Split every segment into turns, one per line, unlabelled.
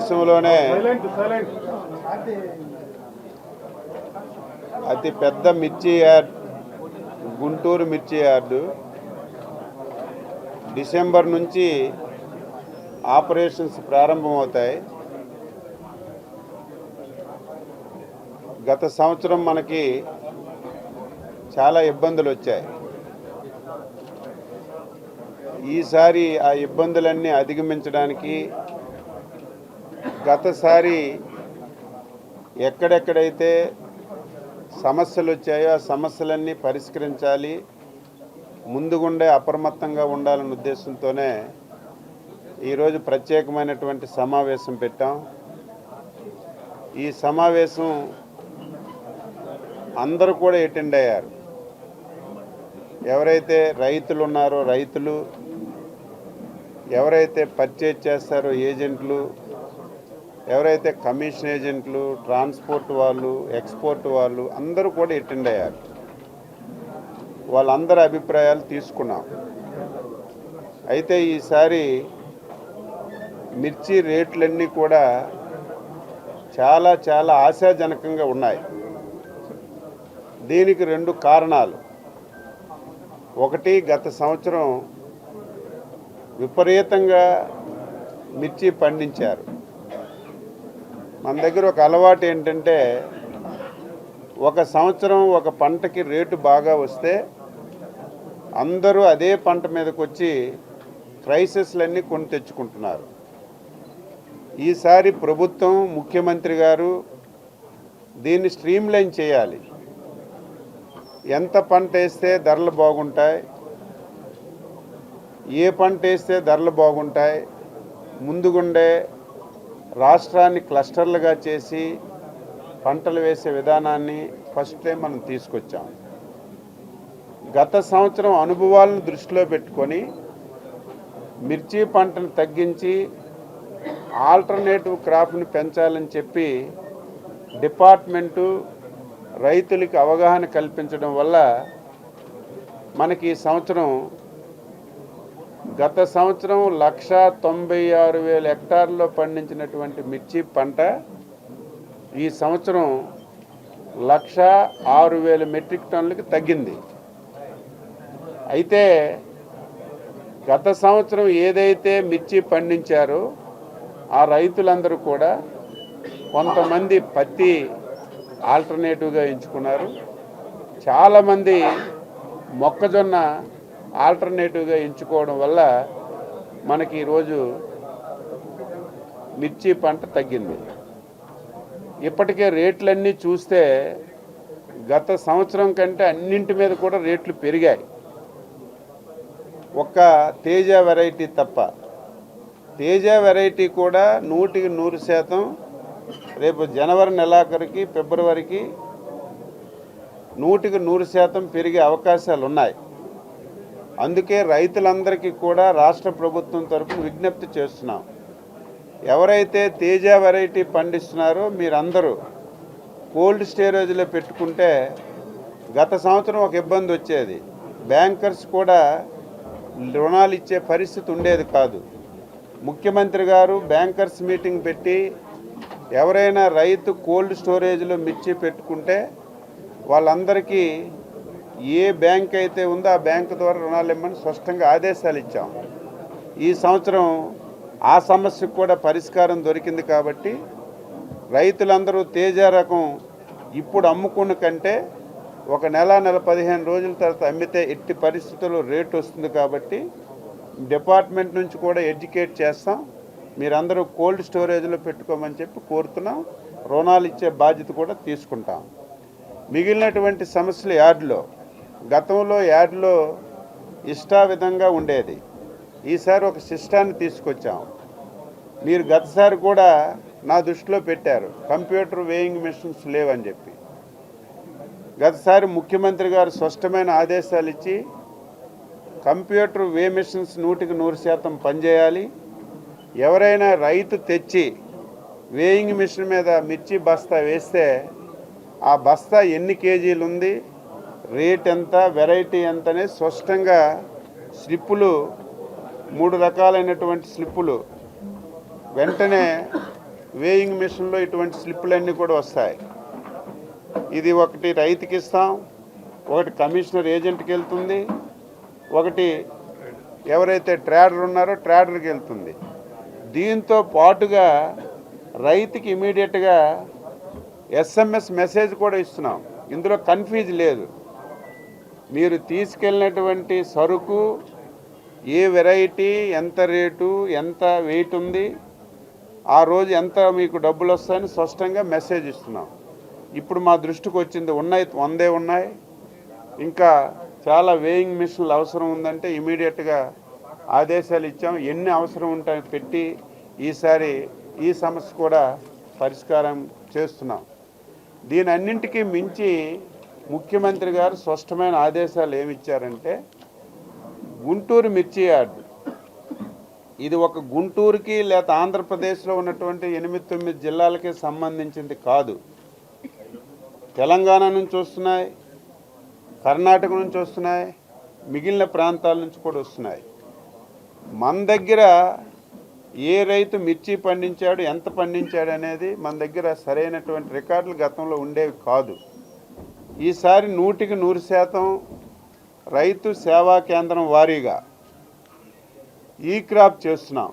దేశంలోనే అతి పెద్ద మిర్చి యార్డ్ గుంటూరు మిర్చి యార్డు డిసెంబర్ నుంచి ఆపరేషన్స్ ప్రారంభమవుతాయి. గత సంవత్సరం మనకి చాలా ఇబ్బందులు వచ్చాయి. ఈసారి ఆ ఇబ్బందులన్నీ అధిగమించడానికి గతసారి ఎక్కడెక్కడైతే సమస్యలు వచ్చాయో ఆ సమస్యలన్నీ పరిష్కరించాలి, ముందుగుండే అప్రమత్తంగా ఉండాలనే ఉద్దేశంతోనే ఈరోజు ప్రత్యేకమైనటువంటి సమావేశం పెట్టాం. ఈ సమావేశం అందరూ కూడా అటెండ్ అయ్యారు. ఎవరైతే రైతులు ఉన్నారో రైతులు, ఎవరైతే పర్చేజ్ చేస్తారో ఏజెంట్లు, ఎవరైతే కమిషన్ ఏజెంట్లు, ట్రాన్స్పోర్ట్ వాళ్ళు, ఎక్స్పోర్ట్ వాళ్ళు అందరూ కూడా అటెండ్ అయ్యారు. వాళ్ళందరి అభిప్రాయాలు తీసుకున్నాం. అయితే ఈసారి మిర్చి రేట్లన్నీ కూడా చాలా చాలా ఆశాజనకంగా ఉన్నాయి. దీనికి రెండు కారణాలు. ఒకటి, గత సంవత్సరం విపరీతంగా మిర్చి పండించారు. మన దగ్గర ఒక అలవాటు ఏంటంటే, ఒక సంవత్సరం ఒక పంటకి రేటు బాగా వస్తే అందరూ అదే పంట మీదకి వచ్చి ప్రైసెస్లన్నీ కొని తెచ్చుకుంటున్నారు. ఈసారి ప్రభుత్వం, ముఖ్యమంత్రి గారు దీన్ని స్ట్రీమ్లైన్ చేయాలి. ఎంత పంట వేస్తే ధరలు బాగుంటాయి, ఏ పంట వేస్తే ధరలు బాగుంటాయి, ముందుగుండే రాష్ట్రాన్ని క్లస్టర్లుగా చేసి పంటలు వేసే విధానాన్ని ఫస్ట్ టైం మనం తీసుకొచ్చాం. గత సంవత్సరం అనుభవాలను దృష్టిలో పెట్టుకొని మిర్చి పంటను తగ్గించి ఆల్టర్నేటివ్ క్రాప్ని పెంచాలని చెప్పి డిపార్ట్మెంటు రైతులకి అవగాహన కల్పించడం వల్ల మనకి ఈ సంవత్సరం, గత సంవత్సరం 1,96,000 హెక్టార్లలో పండించినటువంటి మిర్చి పంట ఈ సంవత్సరం 1,06,000 మెట్రిక్ టన్నులకి తగ్గింది. అయితే గత సంవత్సరం ఏదైతే మిర్చి పండించారో ఆ రైతులందరూ కూడా కొంతమంది పత్తి ఆల్టర్నేటివ్గా ఎంచుకున్నారు, చాలామంది మొక్కజొన్న ఆల్టర్నేటివ్గా ఎంచుకోవడం వల్ల మనకి ఈరోజు మిర్చి పంట తగ్గింది. ఇప్పటికే రేట్లన్నీ చూస్తే గత సంవత్సరం కంటే అన్నింటి మీద కూడా రేట్లు పెరిగాయి. ఒక్క తేజ వెరైటీ తప్ప. తేజ వెరైటీ కూడా 100% రేపు జనవరి నెలాఖరికి, ఫిబ్రవరికి 100% పెరిగే అవకాశాలు ఉన్నాయి. అందుకే రైతులందరికీ కూడా రాష్ట్ర ప్రభుత్వం తరఫున విజ్ఞప్తి చేస్తున్నాం. ఎవరైతే తేజ వెరైటీ పండిస్తున్నారో మీరందరూ కోల్డ్ స్టోరేజ్లో పెట్టుకుంటే, గత సంవత్సరం ఒక ఇబ్బంది వచ్చేది, బ్యాంకర్స్ కూడా రుణాలు ఇచ్చే పరిస్థితి ఉండేది కాదు. ముఖ్యమంత్రి గారు బ్యాంకర్స్ మీటింగ్ పెట్టి ఎవరైనా రైతు కోల్డ్ స్టోరేజ్లో మిర్చి పెట్టుకుంటే వాళ్ళందరికీ ఏ బ్యాంక్ అయితే ఉందో ఆ బ్యాంకు ద్వారా రుణాలు ఇవ్వమని స్పష్టంగా ఆదేశాలు ఇచ్చాం. ఈ సంవత్సరం ఆ సమస్యకు కూడా పరిష్కారం దొరికింది. కాబట్టి రైతులందరూ తేజ రకం ఇప్పుడు అమ్ముకున్న కంటే ఒక నెల 15 రోజుల తర్వాత అమ్మితే ఎట్టి పరిస్థితుల్లో రేటు వస్తుంది. కాబట్టి డిపార్ట్మెంట్ నుంచి కూడా ఎడ్యుకేట్ చేస్తాం. మీరందరూ కోల్డ్ స్టోరేజ్లో పెట్టుకోమని చెప్పి కోరుతున్నాం. రుణాలు ఇచ్చే బాధ్యత కూడా తీసుకుంటాం. మిగిలినటువంటి సమస్యలు యార్డులో, గతంలో యార్డులో ఇష్టావిధంగా ఉండేది. ఈసారి ఒక సిస్టాన్ని తీసుకొచ్చాం. మీరు గతసారి కూడా నా దృష్టిలో పెట్టారు, కంప్యూటర్ వేయింగ్ మెషిన్స్ లేవని చెప్పి. గతసారి ముఖ్యమంత్రి గారు స్పష్టమైన ఆదేశాలు ఇచ్చి కంప్యూటర్ వే మెషిన్స్ 100% పనిచేయాలి. ఎవరైనా రైతు తెచ్చి వేయింగ్ మిషన్ మీద మిర్చి బస్తా వేస్తే ఆ బస్తా ఎన్ని కేజీలు ఉంది, రేట్ ఎంత, వెరైటీ ఎంత అనేది స్పష్టంగా స్లిప్పులు, 3 రకాలైనటువంటి స్లిప్పులు వెంటనే వేయింగ్ మిషన్లో ఇటువంటి స్లిప్పులన్నీ కూడా వస్తాయి. ఇది ఒకటి రైతుకి ఇస్తాం, ఒకటి కమిషనర్ ఏజెంట్కి వెళ్తుంది, ఒకటి ఎవరైతే ట్రేడర్ ఉన్నారో ట్రేడర్కి వెళ్తుంది. దీంతో పాటుగా రైతుకి ఇమీడియట్గా SMS మెసేజ్ కూడా ఇస్తున్నాం. ఇందులో కన్ఫ్యూజ్ లేదు. మీరు తీసుకెళ్ళినటువంటి సరుకు ఏ వెరైటీ, ఎంత రేటు, ఎంత వెయిట్ ఉంది, ఆ రోజు ఎంత మీకు డబ్బులు వస్తాయని స్పష్టంగా మెసేజ్ ఇస్తున్నాం. ఇప్పుడు మా దృష్టికి వచ్చింది ఉన్నాయి 100 ఉన్నాయి, ఇంకా చాలా వేయింగ్ మిషన్లు అవసరం ఉందంటే ఇమీడియట్గా ఆదేశాలు ఇచ్చాం. ఎన్ని అవసరం ఉంటాయో పెట్టి ఈసారి ఈ సమస్య కూడా పరిష్కారం చేస్తున్నాం. దీని అన్నింటికీ మించి ముఖ్యమంత్రి గారు స్పష్టమైన ఆదేశాలు ఏమిచ్చారంటే గుంటూరు మిర్చి యార్డు ఇది ఒక గుంటూరుకి లేదా ఆంధ్రప్రదేశ్లో ఉన్నటువంటి 8-9 జిల్లాలకి సంబంధించింది కాదు. తెలంగాణ నుంచి వస్తున్నాయి, కర్ణాటక నుంచి వస్తున్నాయి, మిగిలిన ప్రాంతాల నుంచి కూడా వస్తున్నాయి. మన దగ్గర ఏ రైతు మిర్చి పండించాడు, ఎంత పండించాడు అనేది మన దగ్గర సరైనటువంటి రికార్డులు గతంలో ఉండేవి కాదు. ఈసారి 100% రైతు సేవా కేంద్రం వారీగా ఈ క్రాప్ చేస్తున్నాం.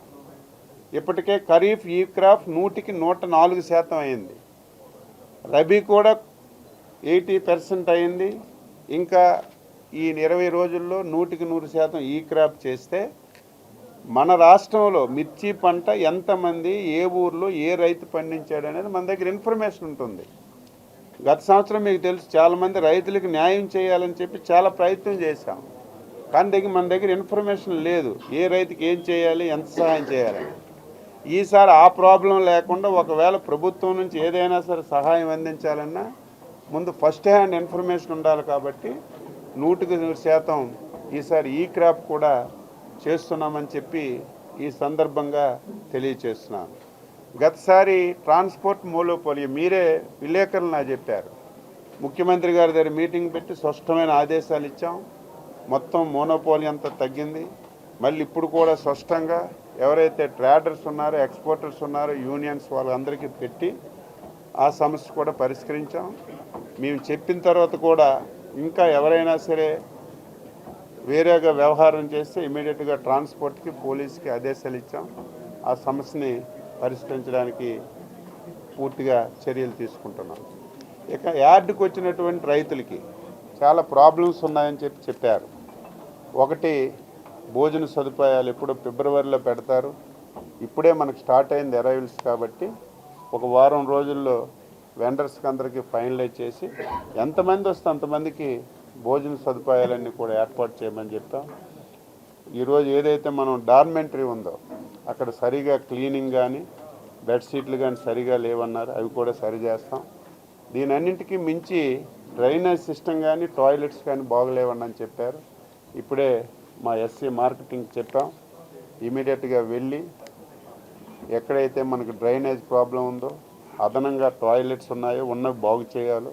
ఇప్పటికే ఖరీఫ్ ఈ క్రాప్ 100% అయింది. రబీ కూడా 80% అయింది. ఇంకా ఈ 20 రోజుల్లో 100% ఈ క్రాప్ చేస్తే మన రాష్ట్రంలో మిర్చి పంట ఎంతమంది, ఏ ఊర్లో ఏ రైతు పండించాడు అనేది మన దగ్గర ఇన్ఫర్మేషన్ ఉంటుంది. గత సంవత్సరం మీకు తెలుసు, చాలామంది రైతులకు న్యాయం చేయాలని చెప్పి చాలా ప్రయత్నం చేశాం. కానీ మన దగ్గర ఇన్ఫర్మేషన్ లేదు, ఏ రైతుకి ఏం చేయాలి, ఎంత సహాయం చేయాలని. ఈసారి ఆ ప్రాబ్లం లేకుండా ఒకవేళ ప్రభుత్వం నుంచి ఏదైనా సరే సహాయం అందించాలన్నా ముందు ఫస్ట్ హ్యాండ్ ఇన్ఫర్మేషన్ ఉండాలి. కాబట్టి 100% ఈసారి ఈ క్రాప్ కూడా చేస్తున్నామని చెప్పి ఈ సందర్భంగా తెలియచేస్తున్నాను. గతసారి ట్రాన్స్పోర్ట్ మోనోపోలీ మీరే విలేకరులు నాకు చెప్పారు. ముఖ్యమంత్రి గారి దగ్గర మీటింగ్ పెట్టి స్పష్టమైన ఆదేశాలు ఇచ్చాం. మొత్తం మోనోపోలీ అంతా తగ్గింది. మళ్ళీ ఇప్పుడు కూడా స్పష్టంగా ఎవరైతే ట్రేడర్స్ ఉన్నారో, ఎక్స్పోర్టర్స్ ఉన్నారో, యూనియన్స్ వాళ్ళందరికీ పెట్టి ఆ సమస్య కూడా పరిష్కరించాం. మేము చెప్పిన తర్వాత కూడా ఇంకా ఎవరైనా సరే వేరేగా వ్యవహారం చేస్తే ఇమీడియట్గా ట్రాన్స్పోర్ట్కి, పోలీస్కి ఆదేశాలు ఇచ్చాం. ఆ సమస్యని పరిష్కరించడానికి పూర్తిగా చర్యలు తీసుకుంటున్నాం. ఇక యార్డుకు వచ్చినటువంటి రైతులకి చాలా ప్రాబ్లమ్స్ ఉన్నాయని చెప్పారు. ఒకటి, భోజన సదుపాయాలు ఎప్పుడో ఫిబ్రవరిలో పెడతారు. ఇప్పుడే మనకు స్టార్ట్ అయింది అరైవల్స్. కాబట్టి ఒక వారం రోజుల్లో వెండర్స్కి అందరికీ ఫైనలైజ్ చేసి ఎంతమంది వస్తే అంతమందికి భోజన సదుపాయాలన్నీ కూడా ఏర్పాటు చేయమని చెప్పాం. ఈరోజు ఏదైతే మనం డార్మెంటరీ ఉందో అక్కడ సరిగా క్లీనింగ్ కానీ, బెడ్షీట్లు కానీ సరిగా లేవన్నారు, అవి కూడా సరి చేస్తాం. దీని అన్నింటికీ మించి డ్రైనేజ్ సిస్టమ్ కానీ, టాయిలెట్స్ కానీ బాగలేవని చెప్పారు. ఇప్పుడే మా ఎస్సీ మార్కెటింగ్ చెప్పాం. ఇమీడియట్గా వెళ్ళి ఎక్కడైతే మనకు డ్రైనేజ్ ప్రాబ్లం ఉందో, అదనంగా టాయిలెట్స్ ఉన్నాయో, ఉన్నవి బాగు చేయాలో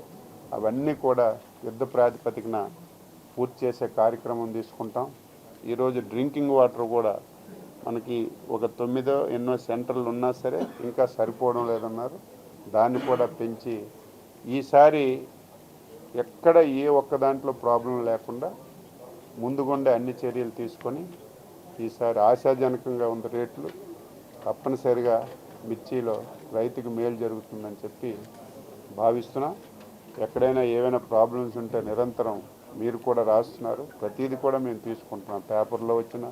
అవన్నీ కూడా యుద్ధ ప్రాతిపదికన పూర్తి చేసే కార్యక్రమం తీసుకుంటాం. ఈరోజు డ్రింకింగ్ వాటర్ కూడా మనకి ఒక 9 ఎన్నో సెంటర్లు ఉన్నా సరే ఇంకా సరిపోవడం లేదన్నారు. దాన్ని కూడా పెంచి ఈసారి ఎక్కడ ఏ ఒక్క దాంట్లో ప్రాబ్లం లేకుండా ముందుగుండే అన్ని చర్యలు తీసుకొని ఈసారి ఆశాజనకంగా ఉన్న రేట్లు తప్పనిసరిగా మిర్చిలో రైతుకు మేలు జరుగుతుందని చెప్పి భావిస్తున్నా. ఎక్కడైనా ఏవైనా ప్రాబ్లమ్స్ ఉంటే నిరంతరం మీరు కూడా రాస్తున్నారు, ప్రతిదీ కూడా మేము తీసుకుంటున్నాం. పేపర్లో వచ్చిన,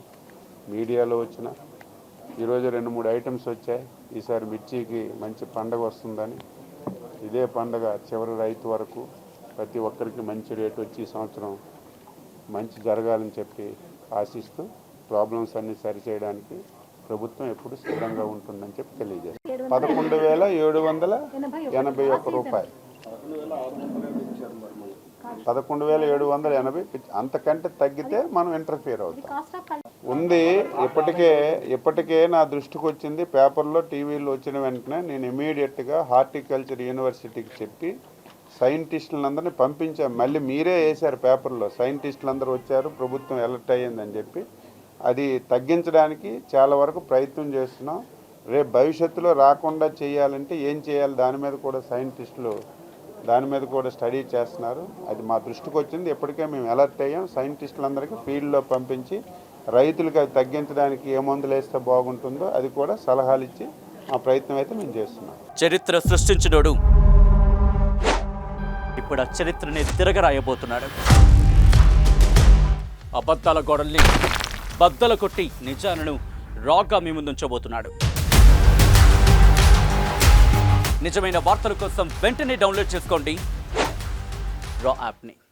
మీడియాలో వచ్చిన. ఈరోజు 2-3 ఐటమ్స్ వచ్చాయి. ఈసారి మిర్చికి మంచి పండగ వస్తుందని, ఇదే పండగ చివరి రైతు వరకు ప్రతి ఒక్కరికి మంచి రేటు వచ్చి ఈ సంవత్సరం మంచి జరగాలని చెప్పి ఆశిస్తూ ప్రాబ్లమ్స్ అన్నీ సరిచేయడానికి ప్రభుత్వం ఎప్పుడు సిద్ధంగా ఉంటుందని చెప్పి తెలియజేస్తారు. 11,781 రూపాయలు, 11,780. అంతకంటే తగ్గితే మనం ఇంటర్ఫియర్ అవుతాం ఉంది. ఇప్పటికే నా దృష్టికి వచ్చింది, పేపర్లో, టీవీలో వచ్చిన వెంటనే నేను ఇమీడియట్గా హార్టికల్చర్ యూనివర్సిటీకి చెప్పి సైంటిస్టులందరినీ పంపించాం. మళ్ళీ మీరే వేశారు పేపర్లో, సైంటిస్టులందరూ వచ్చారు, ప్రభుత్వం అలర్ట్ అయ్యిందని చెప్పి. అది తగ్గించడానికి చాలా వరకు ప్రయత్నం చేస్తున్నాం. రేపు భవిష్యత్తులో రాకుండా చేయాలంటే ఏం చేయాలి దాని మీద కూడా సైంటిస్టులు దాని మీద కూడా స్టడీ చేస్తున్నారు. అది మా దృష్టికి వచ్చింది. ఇప్పటికే మేము అలర్ట్ అయ్యాం. సైంటిస్టులందరికీ ఫీల్డ్లో పంపించి రైతులకు అది తగ్గించడానికి ఏ మందులు వేస్తే బాగుంటుందో అది కూడా సలహాలు ఇచ్చి ఆ ప్రయత్నం అయితే మేము చేస్తున్నాం.
చరిత్ర సృష్టించినోడు ఇప్పుడు ఆ చరిత్రని తిరగరాయబోతున్నాడు. అబద్ధాల గోడల్ని బద్దల కొట్టి నిజాలను రాగా మీ ముందుంచబోతున్నాడు. నిజమైన వార్తల కోసం వెంటనే డౌన్లోడ్ చేసుకోండి రా యాప్ని.